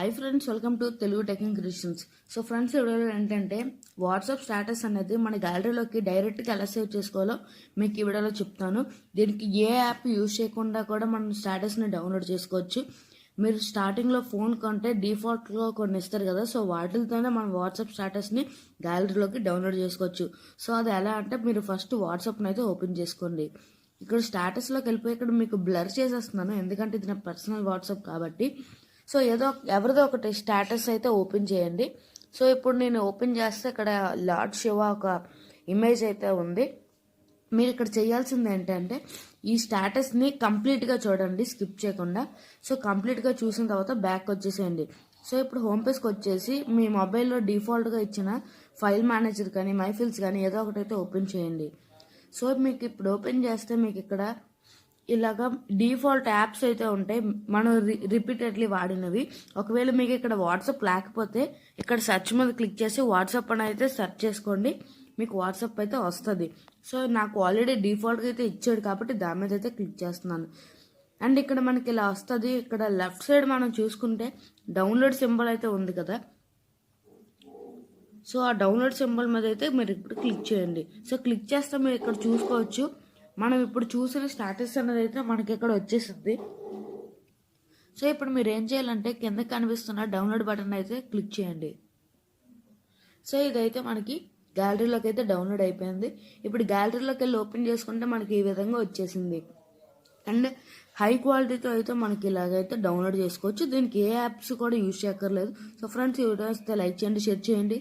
Hi friends, welcome to Telugu tech creations. So friends, ఈ వీడియోలో ఏంటంటే వాట్సాప్ స్టేటస్ అనేది మన గ్యాలరీలోకి డైరెక్ట్గా ఎలా సేవ్ చేసుకోవాలో మీకు ఈ వీడియోలో చెప్తాను. దీనికి ఏ యాప్ యూజ్ చేయకుండా కూడా మనం స్టేటస్ని డౌన్లోడ్ చేసుకోవచ్చు. మీరు స్టార్టింగ్లో ఫోన్ కొంటే డిఫాల్ట్గా కొన్ని ఇస్తారు కదా, సో వాటితోనే మనం వాట్సాప్ స్టేటస్ని గ్యాలరీలోకి డౌన్లోడ్ చేసుకోవచ్చు. సో అది ఎలా అంటే మీరు ఫస్ట్ వాట్సాప్ని అయితే ఓపెన్ చేసుకోండి. ఇక్కడ స్టేటస్లోకి వెళ్ళిపోయి ఇక్కడ మీకు బ్లర్ చేసేస్తున్నాను, ఎందుకంటే ఇది నా పర్సనల్ వాట్సాప్ కాబట్టి. సో ఎవరిదో ఒకటి స్టేటస్ అయితే ఓపెన్ చేయండి. సో ఇప్పుడు నేను ఓపెన్ చేస్తే ఇక్కడ లార్డ్ శివ ఒక ఇమేజ్ అయితే ఉంది. మీరు ఇక్కడ చేయాల్సింది ఏంటంటే ఈ స్టేటస్ని కంప్లీట్గా చూడండి, స్కిప్ చేయకుండా. సో కంప్లీట్గా చూసిన తర్వాత బ్యాక్ వచ్చేసేయండి. సో ఇప్పుడు హోమ్ పేజ్కి వచ్చేసి మీ మొబైల్లో డిఫాల్ట్గా ఇచ్చిన ఫైల్ మేనేజర్ కానీ మై ఫైల్స్ కానీ ఏదో ఒకటి అయితే ఓపెన్ చేయండి. సో మీకు ఇప్పుడు ఓపెన్ చేస్తే మీకు ఇక్కడ ఇలాగా డిఫాల్ట్ యాప్స్ అయితే ఉంటాయి, మనం రిపీటెడ్లీ వాడినవి. ఒకవేళ మీకు ఇక్కడ వాట్సాప్ లేకపోతే ఇక్కడ సెర్చ్ మీద క్లిక్ చేసి వాట్సాప్ అని అయితే సెర్చ్ చేసుకోండి, మీకు వాట్సాప్ అయితే వస్తుంది. సో నాకు ఆల్రెడీ డిఫాల్ట్గా అయితే ఇచ్చాడు కాబట్టి దాని మీద అయితే క్లిక్ చేస్తున్నాను. అండ్ ఇక్కడ మనకి ఇలా వస్తుంది. ఇక్కడ లెఫ్ట్ సైడ్ మనం చూసుకుంటే డౌన్లోడ్ సింబల్ అయితే ఉంది కదా, సో ఆ డౌన్లోడ్ సింబల్ మీద అయితే మీరు ఇప్పుడు క్లిక్ చేయండి. సో క్లిక్ చేస్తే మీరు ఇక్కడ చూసుకోవచ్చు, మనం ఇప్పుడు చూసిన స్టేటస్ అనేది అయితే మనకి ఇక్కడ వచ్చేసింది. సో ఇప్పుడు మీరు ఏం చేయాలంటే కింద కనిపిస్తున్న డౌన్లోడ్ బటన్ అయితే క్లిక్ చేయండి. సో ఇదైతే మనకి గ్యాలరీలోకి అయితే డౌన్లోడ్ అయిపోయింది. ఇప్పుడు గ్యాలరీలోకి వెళ్ళి ఓపెన్ చేసుకుంటే మనకి ఈ విధంగా వచ్చేసింది. అండ్ హై క్వాలిటీతో అయితే మనకి ఇలాగైతే డౌన్లోడ్ చేసుకోవచ్చు. దీనికి ఏ యాప్స్ కూడా యూజ్ చేయక్కర్లేదు. సో ఫ్రెండ్స్, ఈ వీడియో అయితే లైక్ చేయండి, షేర్ చేయండి.